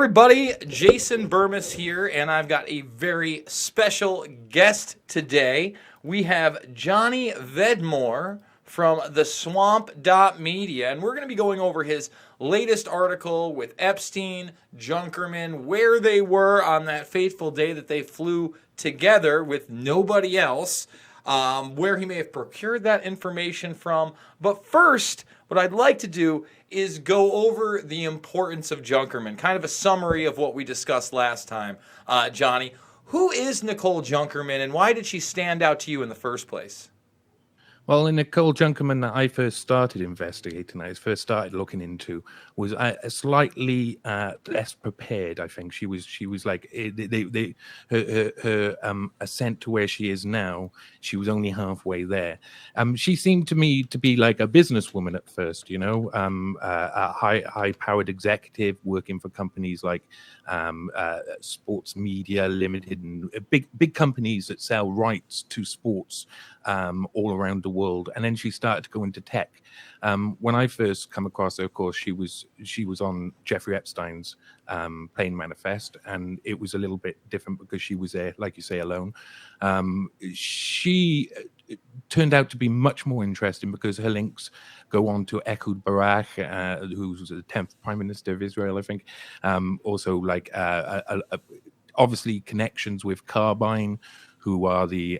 everybody, Jason Burmis here, and I've got a very special guest today. We have Johnny Vedmore from the Swamp Media, and we're going to be going over his latest article with Epstein, Junkerman, where they were on that fateful day that they flew together with nobody else, where he may have procured that information from. But first, what I'd like to do is go over the importance of Junkerman, kind of a summary of what we discussed last time. Johnny, who is Nicole Junkerman, and why did she stand out to you in the first place? Well, in Nicole Junkerman that I first started investigating, I first started looking into, was slightly less prepared. I think she was like her ascent to where she is now. She was only halfway there. She seemed to me to be like a businesswoman at first, a high-powered executive working for companies like Sports Media Limited and big companies that sell rights to sports all around the world. And then she started to go into tech. When I first come across her, of course, she was on Jeffrey Epstein's plane manifest, and it was a little bit different because she was there, like you say, alone. She turned out to be much more interesting because her links go on to Ehud Barak, who's the 10th Prime Minister of Israel, I think. Also, like obviously connections with Carbine, who are the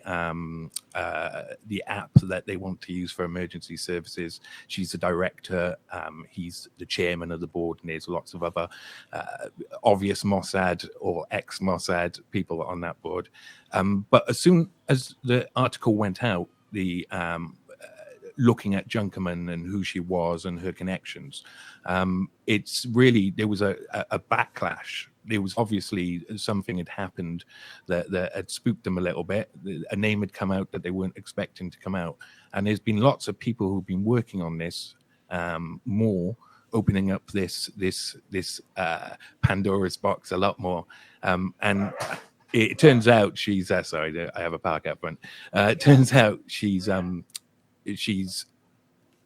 app that they want to use for emergency services. She's the director. He's the chairman of the board, and there's lots of other obvious Mossad or ex-Mossad people on that board. But as soon as the article went out, the looking at Junkerman and who she was and her connections, it's really, there was a backlash. There was obviously something had happened that had spooked them a little bit. A name had come out that they weren't expecting to come out. And there's been lots of people who've been working on this more, opening up this Pandora's box a lot more. And it turns out she's, sorry, I have a park out front. It turns out she's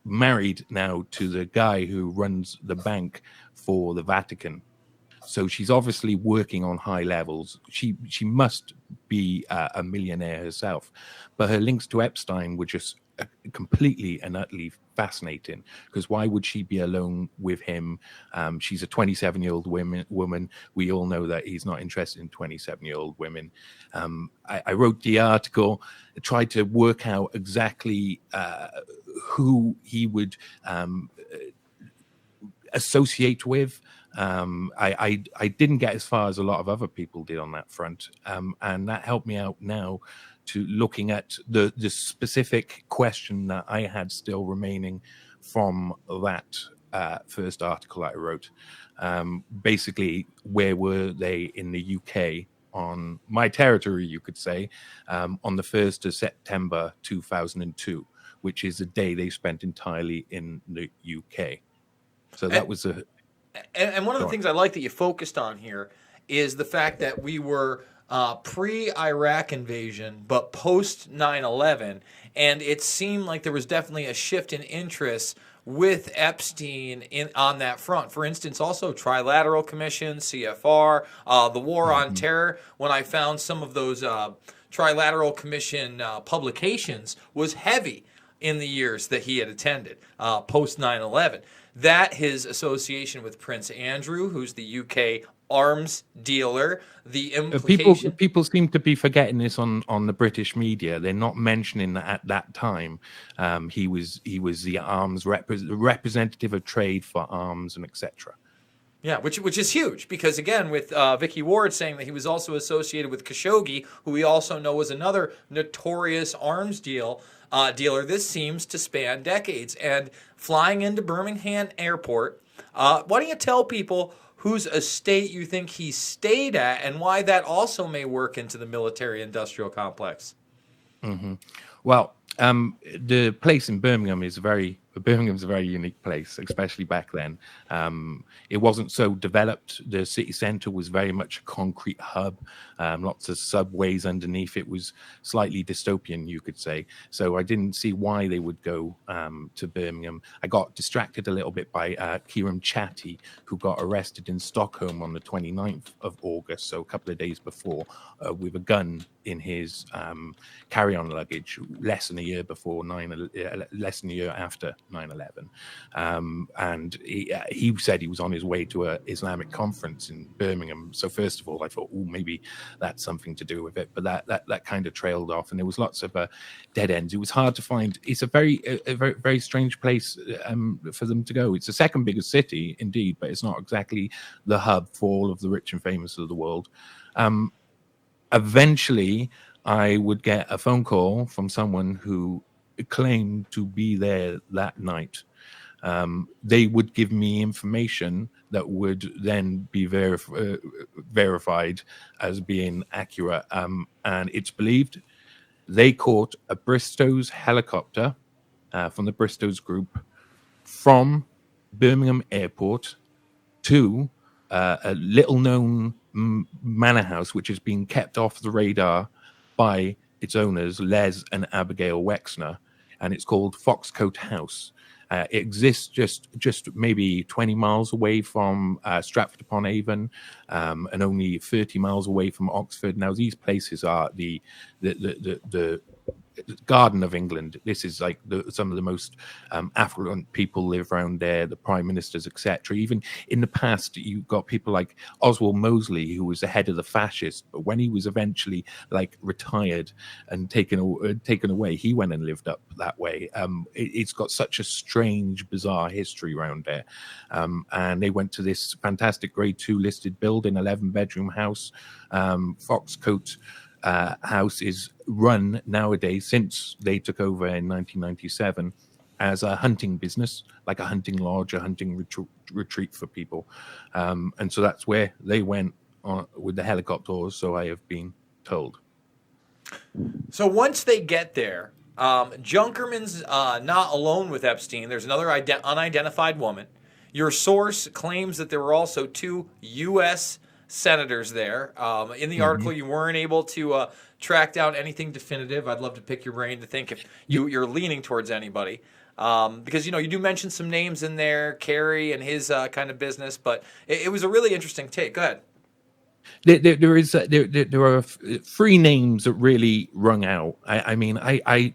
married now to the guy who runs the bank for the Vatican. So she's obviously working on high levels. She must be a millionaire herself. But her links to Epstein were just completely and utterly fascinating, because why would she be alone with him? She's a 27-year-old woman. We all know that he's not interested in 27-year-old women. I wrote the article, tried to work out exactly who he would associate with. I didn't get as far as a lot of other people did on that front, and that helped me out now to looking at the specific question that I had still remaining from that first article I wrote. Basically, where were they in the UK, on my territory, you could say, on the 1st of September 2002, which is a day they spent entirely in the UK. So that was a... And one of the things I like that you focused on here is the fact that we were pre-Iraq invasion, but post 9/11, and it seemed like there was definitely a shift in interest with Epstein on that front. For instance, also Trilateral Commission, CFR, the War on Terror. When I found some of those Trilateral Commission publications, was heavy in the years that he had attended post 9/11. That his association with Prince Andrew, who's the UK arms dealer, the implication... People seem to be forgetting this on the British media. They're not mentioning that at that time he was the arms representative of trade for arms and etc. Yeah, which is huge, because again, with Vicky Ward saying that he was also associated with Khashoggi, who we also know was another notorious arms dealer, this seems to span decades. And flying into Birmingham Airport, why don't you tell people whose estate you think he stayed at and why that also may work into the military-industrial complex? Mm-hmm. Well, the place in Birmingham is a very But Birmingham's a very unique place, especially back then. It wasn't so developed. The city centre was very much a concrete hub, lots of subways underneath. It was slightly dystopian, you could say. So I didn't see why they would go to Birmingham. I got distracted a little bit by Kiram Chatty, who got arrested in Stockholm on the 29th of August, so a couple of days before, with a gun in his carry-on luggage, less than a year after 9/11, and he said he was on his way to an Islamic conference in Birmingham. So first of all, I thought, oh, maybe that's something to do with it, but that kind of trailed off, and there was lots of dead ends. It was hard to find. It's a very very strange place for them to go. It's the second biggest city, indeed, but it's not exactly the hub for all of the rich and famous of the world. Eventually, I would get a phone call from someone who claimed to be there that night. They would give me information that would then be verified as being accurate. And it's believed they caught a Bristow's helicopter from the Bristow's group from Birmingham Airport to a little-known manor house, which has been kept off the radar by its owners, Les and Abigail Wexner, and it's called Foxcote House. It exists just maybe 20 miles away from Stratford-upon-Avon, and only 30 miles away from Oxford. Now, these places are the Garden of England. This is like some of the most affluent people live around there, the prime ministers, etc. Even in the past, you've got people like Oswald Mosley, who was the head of the fascists, but when he was eventually like retired and taken away, he went and lived up that way. It's got such a strange, bizarre history around there. And they went to this fantastic grade 2 listed building, 11-bedroom house. Foxcote House is run nowadays, since they took over in 1997, as a hunting business, like a hunting lodge, a hunting retreat for people. And so that's where they went with the helicopters, so I have been told. So once they get there, Junkerman's not alone with Epstein. There's another unidentified woman. Your source claims that there were also 2 U.S. senators there. In the article, you weren't able to track down anything definitive. I'd love to pick your brain to think if you're leaning towards anybody. Because, you do mention some names in there, Kerry and his kind of business, but it was a really interesting take. Go ahead. There are 3 names that really rung out. I mean, I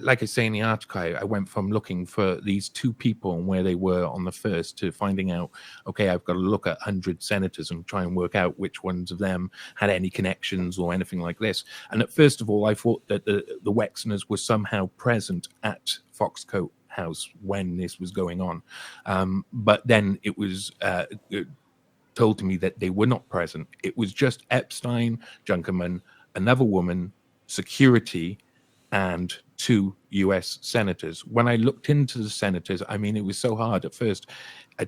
like I say in the article, I went from looking for these 2 people and where they were on the first to finding out, okay, I've got to look at 100 senators and try and work out which ones of them had any connections or anything like this. And first of all, I thought that the Wexners were somehow present at Foxcote House when this was going on. But then it was told to me that they were not present. It was just Epstein, Junkerman, another woman, security, and 2 U.S. senators. When I looked into the senators, I mean, it was so hard at first,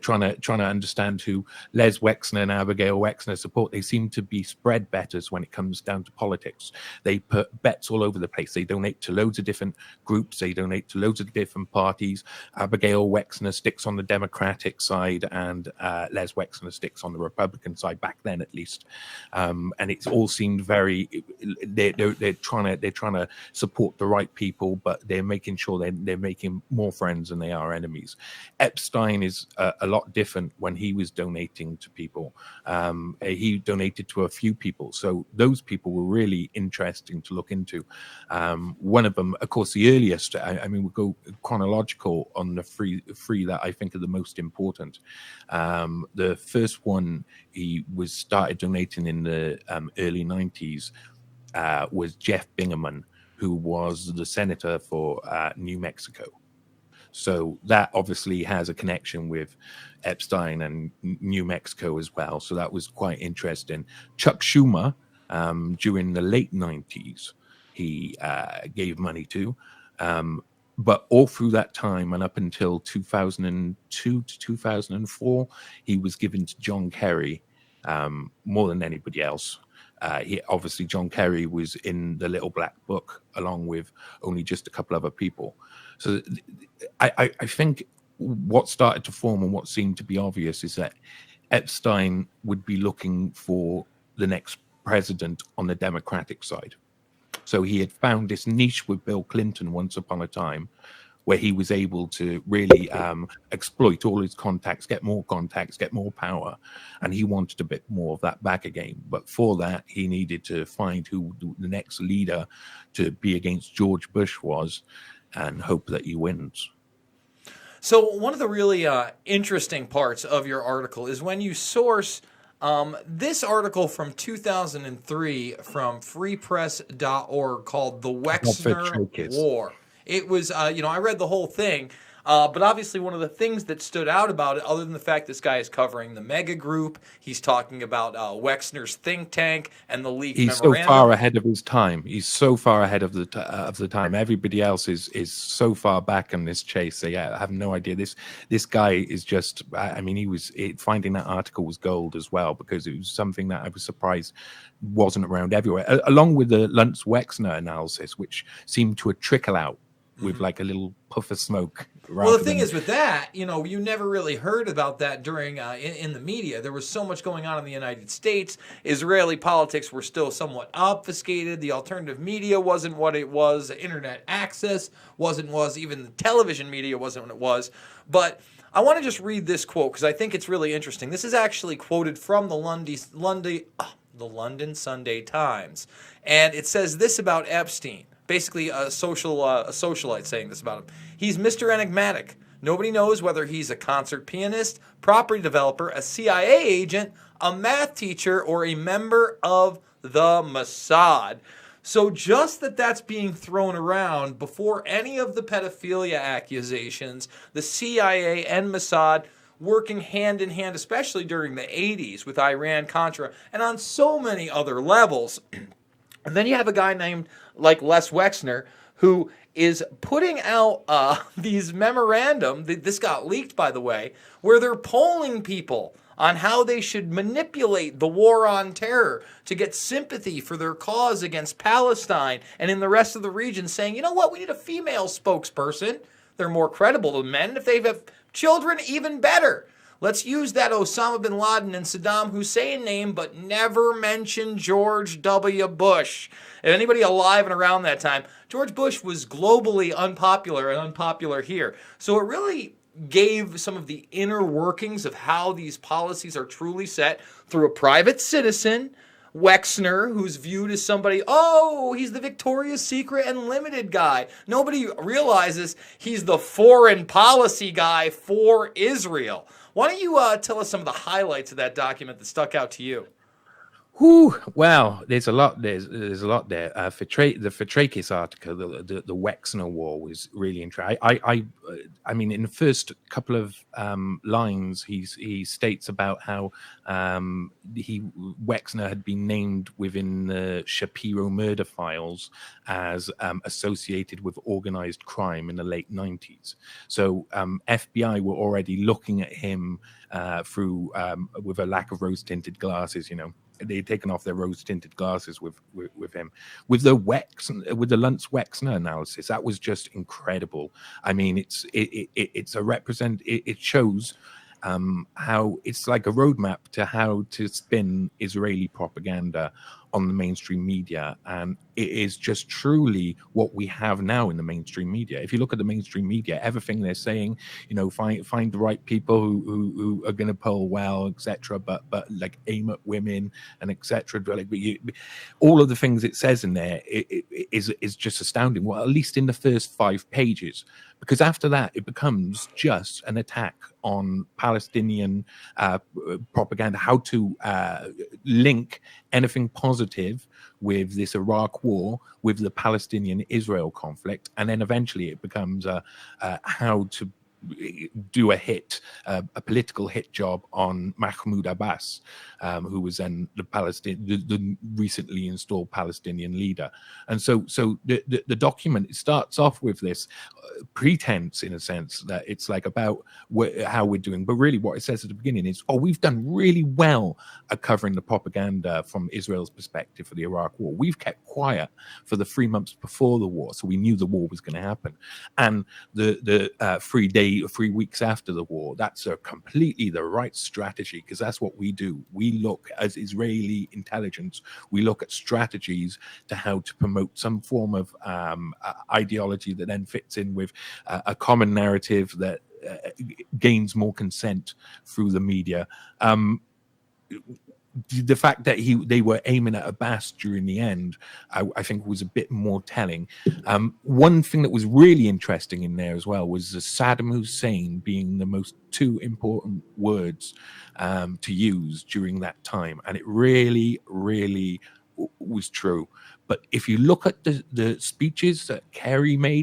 trying to understand who Les Wexner and Abigail Wexner support. They seem to be spread betters when it comes down to politics. They put bets all over the place. They donate to loads of different groups. They donate to loads of different parties. Abigail Wexner sticks on the Democratic side, and Les Wexner sticks on the Republican side, back then at least. And it all seemed very. They're trying to support the right people, but they're making sure they're making more friends than they are enemies. Epstein is a lot different when he was donating to people. He donated to a few people, so those people were really interesting to look into. One of them, of course, the earliest, I mean, we'll go chronological on the three that I think are the most important. The first one, he was started donating in the early 90s, was Jeff Bingaman, who was the senator for New Mexico. So that obviously has a connection with Epstein and New Mexico as well. So that was quite interesting. Chuck Schumer, during the late 90s, he gave money to. But all through that time and up until 2002 to 2004, he was given to John Kerry more than anybody else. Obviously, John Kerry was in the Little Black Book along with only just a couple other people. So I think what started to form and what seemed to be obvious is that Epstein would be looking for the next president on the Democratic side. So he had found this niche with Bill Clinton once upon a time, where he was able to really exploit all his contacts, get more power, and he wanted a bit more of that back again. But for that, he needed to find who the next leader to be against George Bush was, and hope that he wins. So one of the really interesting parts of your article is when you source this article from 2003 from freepress.org called The Wexner War. It was, I read the whole thing, but obviously one of the things that stood out about it, other than the fact this guy is covering the mega group, he's talking about Wexner's think tank and the leaked memorandum. He's so far ahead of his time. He's so far ahead of the time. Everybody else is so far back in this chase. So yeah, I have no idea. This guy is just. I mean, finding that article was gold as well, because it was something that I was surprised wasn't around everywhere, along with the Luntz Wexner analysis, which seemed to trickle out with like a little puff of smoke. Well, the thing is with that, you never really heard about that during in the media. There was so much going on in the United States. Israeli politics were still somewhat obfuscated. The alternative media wasn't what it was. Internet access wasn't even the television media wasn't what it was. But I want to just read this quote because I think it's really interesting. This is actually quoted from the London Sunday Times, and it says this about Epstein. Basically, a socialite saying this about him. He's Mr. Enigmatic. Nobody knows whether he's a concert pianist, property developer, a CIA agent, a math teacher, or a member of the Mossad. So just that's being thrown around before any of the pedophilia accusations, the CIA and Mossad working hand in hand, especially during the 80s with Iran-Contra, and on so many other levels. And then you have a guy named like Les Wexner who is putting out these memorandum. This got leaked, by the way, where they're polling people on how they should manipulate the war on terror to get sympathy for their cause against Palestine and in the rest of the region, saying, you know what, we need a female spokesperson. They're more credible than men. If they have children, even better. Let's use that Osama bin Laden and Saddam Hussein name, but never mention George W. Bush. If anybody alive and around that time, George Bush was globally unpopular and unpopular here. So it really gave some of the inner workings of how these policies are truly set through a private citizen, Wexner, who's viewed as somebody, he's the Victoria's Secret and Limited guy. Nobody realizes he's the foreign policy guy for Israel. Why don't you tell us some of the highlights of that document that stuck out to you? Well, there's a lot. There's a lot there. The Fitrakis article, the Wexner War, was really interesting. I mean, in the first couple of lines, he states about how Wexner had been named within the Shapiro murder files as associated with organized crime in the late 90s. So FBI were already looking at him through with a lack of rose-tinted glasses, They'd taken off their rose-tinted glasses with him. With the Luntz Wexner analysis, that was just incredible. I mean, it shows how it's like a roadmap to how to spin Israeli propaganda on the mainstream media, and it is just truly what we have now in the mainstream media. If you look at the mainstream media, everything they're saying, find the right people who are going to poll well, etc. But like aim at women and etc. All of the things it says in there is just astounding. Well, at least in the first 5 pages, because after that it becomes just an attack on Palestinian propaganda, how to link anything positive with this Iraq war, with the Palestinian-Israel conflict, and then eventually it becomes how to do a political hit job on Mahmoud Abbas, who was then the recently installed Palestinian leader. And so the document starts off with this pretense, in a sense, that it's like about how we're doing, but really what it says at the beginning is, we've done really well at covering the propaganda from Israel's perspective for the Iraq war. We've kept quiet for the 3 months before the war, so we knew the war was going to happen. And the 3 weeks after the war, that's completely the right strategy, because that's what we do. We look, as Israeli intelligence, we look at strategies to how to promote some form of ideology that then fits in with a common narrative that gains more consent through the media. The fact that they were aiming at Abbas during the end, I think, was a bit more telling. One thing that was really interesting in there as well was Saddam Hussein being the most two important words to use during that time, and it really, really was true. But if you look at the speeches that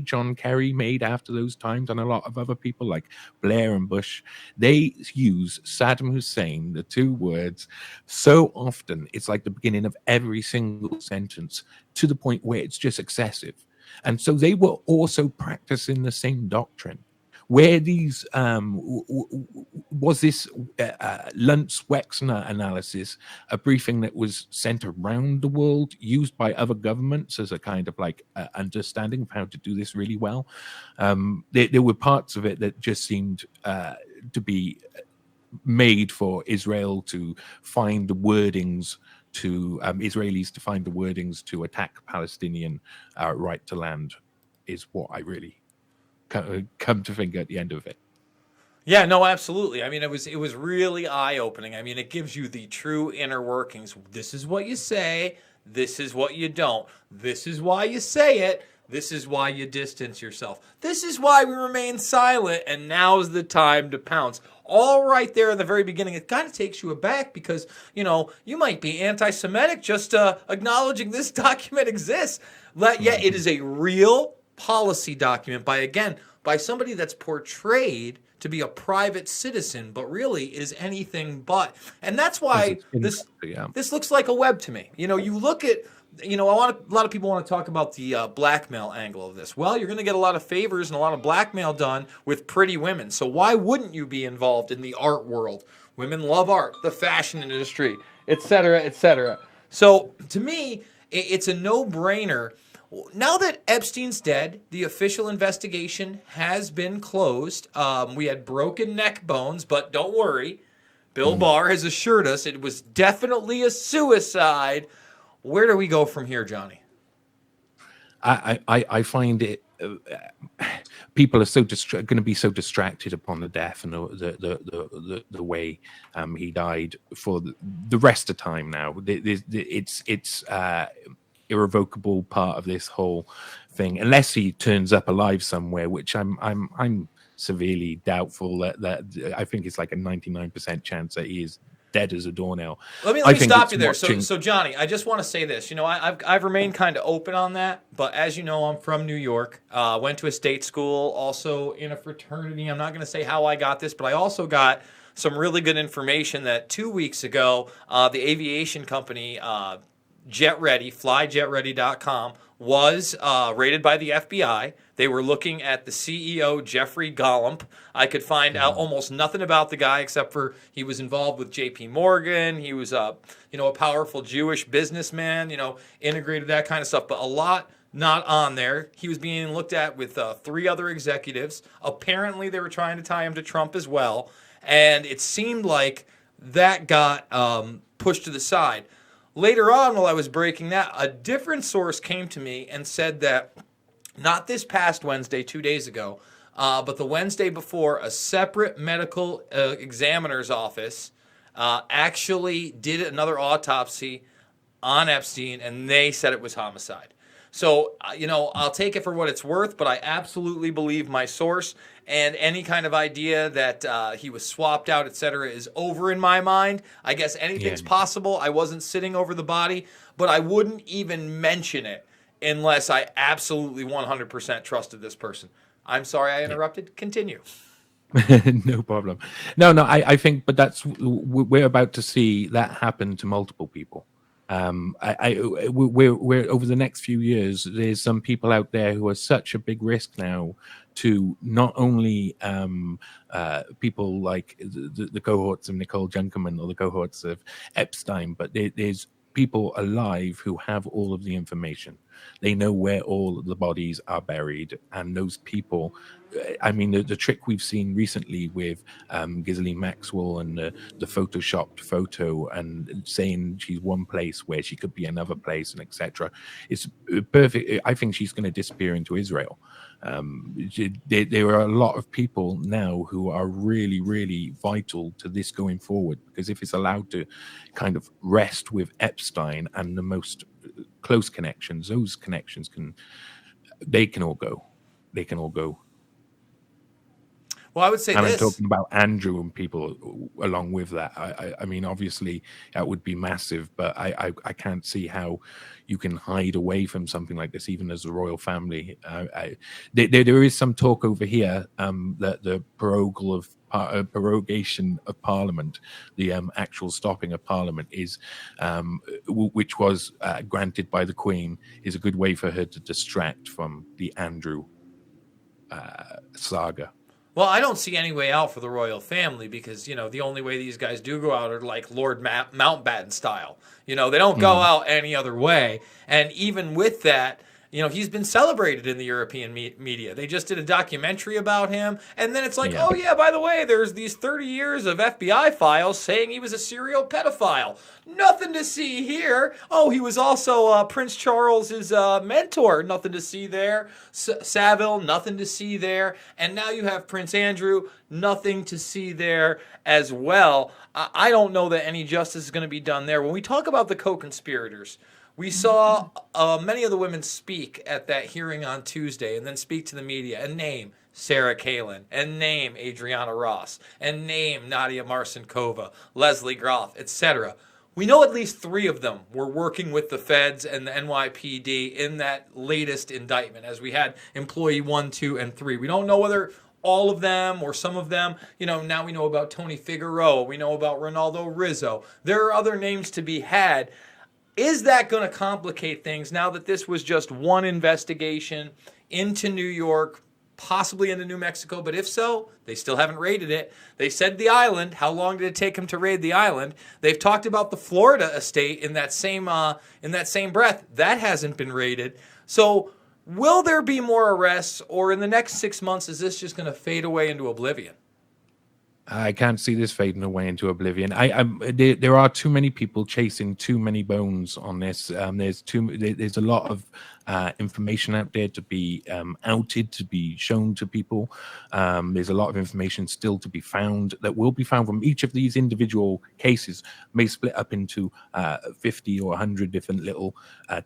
John Kerry made after those times, and a lot of other people like Blair and Bush, they use Saddam Hussein, the two words, so often. It's like the beginning of every single sentence, to the point where it's just excessive. And so they were also practicing the same doctrine. Where these was this Luntz Wexner analysis, a briefing that was sent around the world, used by other governments as a kind of like understanding of how to do this really well. There were parts of it that just seemed to be made for Israel to find the wordings to Israelis to find the wordings to attack Palestinian right to land, is what I really come to think at the end of it. Yeah, no, absolutely. I mean, it was really eye-opening. I mean, it gives you the true inner workings. This is what you say. This is what you don't. This is why you say it. This is why you distance yourself. This is why we remain silent, and now's the time to pounce. All right there in the very beginning, it kind of takes you aback because, you might be anti-Semitic just acknowledging this document exists. Yet it is a real policy document by somebody that's portrayed to be a private citizen, but really is anything but. And that's why this looks like a web to me. You look at, a lot of people want to talk about the blackmail angle of this. Well, you're going to get a lot of favors and a lot of blackmail done with pretty women. So why wouldn't you be involved in the art world? Women love art, the fashion industry, et cetera, et cetera. So to me, it's a no-brainer. Now that Epstein's dead, the official investigation has been closed. We had broken neck bones, but don't worry. Bill Barr has assured us it was definitely a suicide. Where do we go from here, Johnny? I find it. People are going to be so distracted upon the death and the way he died for the rest of time. Now it's irrevocable part of this whole thing, unless he turns up alive somewhere, which I'm severely doubtful. That I think it's like a 99% chance that he is dead as a doornail. Let me stop you there. So Johnny, I just want to say this. I've remained kind of open on that, but as you know, I'm from New York. Went to a state school, also in a fraternity. I'm not going to say how I got this, but I also got some really good information that 2 weeks ago, the aviation company JetReady, flyjetready.com, was raided by the FBI. They were looking at the CEO, Jeffrey Gollump. I could find out almost nothing about the guy except for he was involved with J.P. Morgan. He was a powerful Jewish businessman, integrated that kind of stuff, but a lot not on there. He was being looked at with 3 other executives. Apparently, they were trying to tie him to Trump as well, and it seemed like that got pushed to the side. Later on, while I was breaking that, a different source came to me and said that not this past Wednesday, 2 days ago, but the Wednesday before, a separate medical examiner's office actually did another autopsy on Epstein, and they said it was homicide. So, I'll take it for what it's worth, but I absolutely believe my source, and any kind of idea that he was swapped out, et cetera, is over in my mind. I guess anything's possible. I wasn't sitting over the body, but I wouldn't even mention it unless I absolutely 100% trusted this person. I'm sorry I interrupted. Continue. No problem. No, I think, but we're about to see that happen to multiple people. We're over the next few years. There's some people out there who are such a big risk now to not only people like the cohorts of Nicole Junkerman or the cohorts of Epstein, but there's people alive who have all of the information. They know where all of the bodies are buried, and those people, I mean, the trick we've seen recently with Ghislaine Maxwell and the photoshopped photo and saying she's one place where she could be another place, and etc. It's perfect. I think she's going to disappear into Israel. There are a lot of people now who are really, really vital to this going forward, because if it's allowed to kind of rest with Epstein and the most close connections, those connections can all go. They can all go. Well, I would say and this. I'm talking about Andrew and people along with that. I mean, obviously, that would be massive, but I can't see how you can hide away from something like this, even as a royal family. There is some talk over here that the prorogation of Parliament, the actual stopping of Parliament, is which was granted by the Queen, is a good way for her to distract from the Andrew saga. Well, I don't see any way out for the royal family because, the only way these guys do go out are like Lord Mountbatten style. They don't go out any other way. And even with that, he's been celebrated in the European media. They just did a documentary about him. And then it's like, oh, yeah, by the way, there's these 30 years of FBI files saying he was a serial pedophile. Nothing to see here. Oh, he was also Prince Charles's mentor. Nothing to see there. Savile, nothing to see there. And now you have Prince Andrew, nothing to see there as well. I don't know that any justice is going to be done there. When we talk about the co-conspirators, we saw many of the women speak at that hearing on Tuesday and then speak to the media and name Sarah Palin and name Adriana Ross and name Nadia Marcinkova, Leslie Groff, etc. We know at least 3 of them were working with the feds and the NYPD in that latest indictment, as we had employee 1, 2, and 3. We don't know whether all of them or some of them. Now we know about Tony Figueroa. We know about Ronaldo Rizzo. There are other names to be had. Is that going to complicate things now that this was just one investigation into New York, possibly into New Mexico? But if so, they still haven't raided it. They said the island. How long did it take them to raid the island? They've talked about the Florida estate in that same breath. That hasn't been raided. So will there be more arrests, or in the next 6 months, is this just going to fade away into oblivion? I can't see this fading away into oblivion. There are too many people chasing too many bones on this. There's a lot of information out there to be outed, to be shown to people. There's a lot of information still to be found that will be found from each of these individual cases. May split up into 50 or 100 different little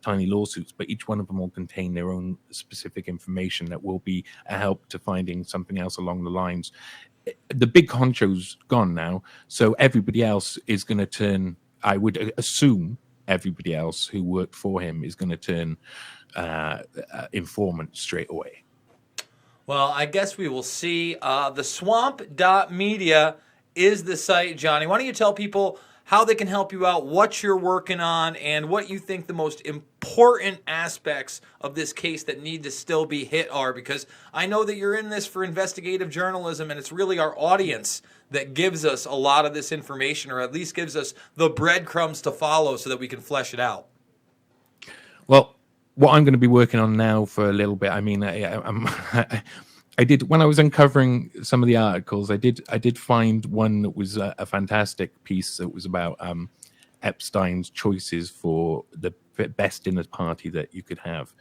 tiny lawsuits, but each one of them will contain their own specific information that will be a help to finding something else along the lines. The big honcho's gone now, so everybody else is going to turn. I would assume everybody else who worked for him is going to turn informant straight away. Well, I guess we will see. The swamp.media is the site, Johnny. Why don't you tell people how they can help you out, what you're working on, and what you think the most important aspects of this case that need to still be hit are, because I know that you're in this for investigative journalism, and it's really our audience that gives us a lot of this information, or at least gives us the breadcrumbs to follow so that we can flesh it out. Well, what I'm going to be working on now for a little bit, I mean, I did, when I was uncovering some of the articles, I did find one that was a fantastic piece that was about Epstein's choices for the best dinner party that you could have.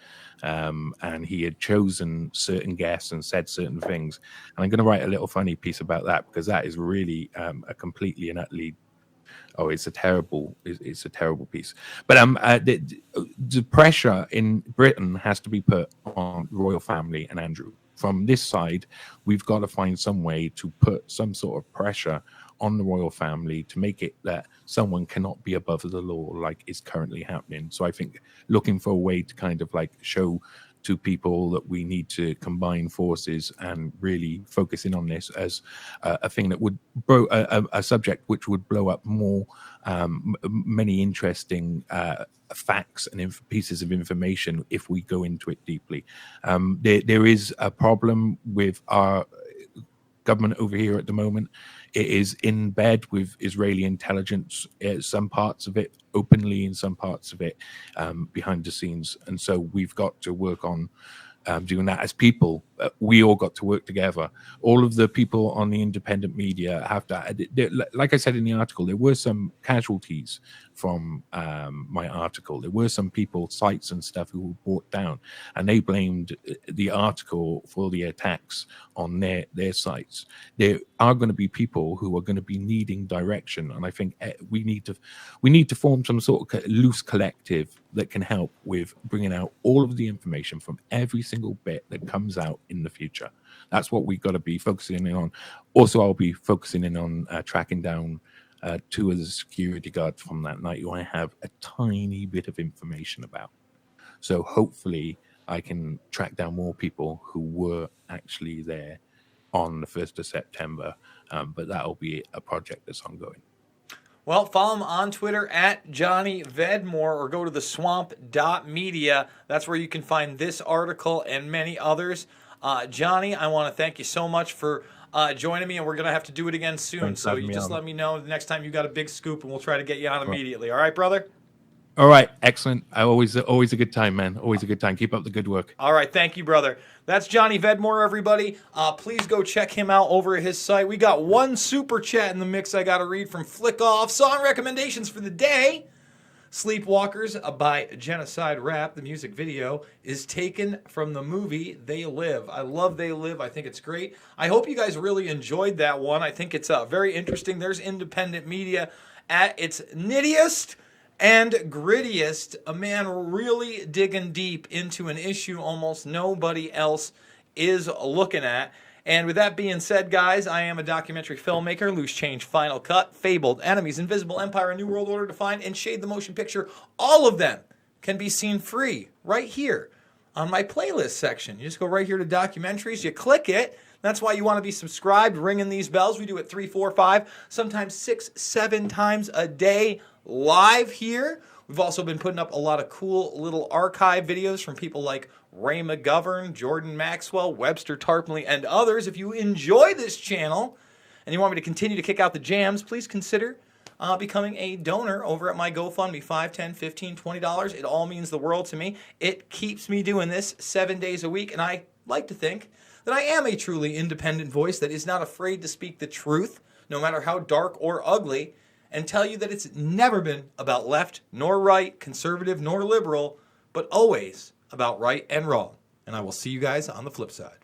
And he had chosen certain guests and said certain things. And I'm going to write a little funny piece about that, because that is really a completely and utterly, it's a terrible piece. But the pressure in Britain has to be put on the royal family and Andrew. From this side, we've got to find some way to put some sort of pressure on the royal family to make it that someone cannot be above the law like is currently happening. So I think looking for a way to kind of like show to people that we need to combine forces and really focus in on this as a thing that would a subject which would blow up more many interesting facts and pieces of information if we go into it deeply. There is a problem with our government over here at the moment. It is in bed with Israeli intelligence, some parts of it openly and some parts of it behind the scenes. And so we've got to work on doing that as people. We all got to work together. All of the people on the independent media have to, like I said in the article, there were some casualties from my article. There were some people, sites and stuff who were brought down, and they blamed the article for the attacks on their sites. There are going to be people who are going to be needing direction, and I think we need to form some sort of loose collective that can help with bringing out all of the information from every single bit that comes out in the future. That's what we've got to be focusing in on. Also, I'll be focusing in on tracking down two of the security guards from that night who I have a tiny bit of information about. So hopefully I can track down more people who were actually there on the 1st of September. But that'll be a project that's ongoing. Well, follow him on Twitter at Johnny Vedmore, or go to theswamp.media. That's where you can find this article and many others. Johnny, I want to thank you so much for joining me, and we're going to have to do it again soon. Thanks so you just let me know the next time you got a big scoop, and we'll try to get you on immediately. All right, brother? All right, excellent. Always a good time, man. Always a good time. Keep up the good work. All right, thank you, brother. That's Johnny Vedmore, everybody. Please go check him out over at his site. We got one super chat in the mix I got to read from Flick Off. Song recommendations for the day. Sleepwalkers by Genocide Rap. The music video is taken from the movie They Live. I love They Live. I think it's great. I hope you guys really enjoyed that one. I think it's very interesting. There's independent media at its nittiest and grittiest. A man really digging deep into an issue almost nobody else is looking at. And with that being said, guys, I am a documentary filmmaker. Loose Change, Final Cut, Fabled, Enemies, Invisible Empire, A New World Order Defined, and Shade the Motion Picture. All of them can be seen free right here on my playlist section. You just go right here to documentaries, you click it. That's why you want to be subscribed, ringing these bells. We do it 3, 4, 5, sometimes 6, 7 times a day live here. We've also been putting up a lot of cool little archive videos from people like Ray McGovern, Jordan Maxwell, Webster Tarpley, and others. If you enjoy this channel and you want me to continue to kick out the jams, please consider becoming a donor over at my GoFundMe. $5, $10, $15, $20. It all means the world to me. It keeps me doing this 7 days a week, and I like to think that I am a truly independent voice that is not afraid to speak the truth, no matter how dark or ugly, and tell you that it's never been about left nor right, conservative nor liberal, but always about right and wrong. And I will see you guys on the flip side.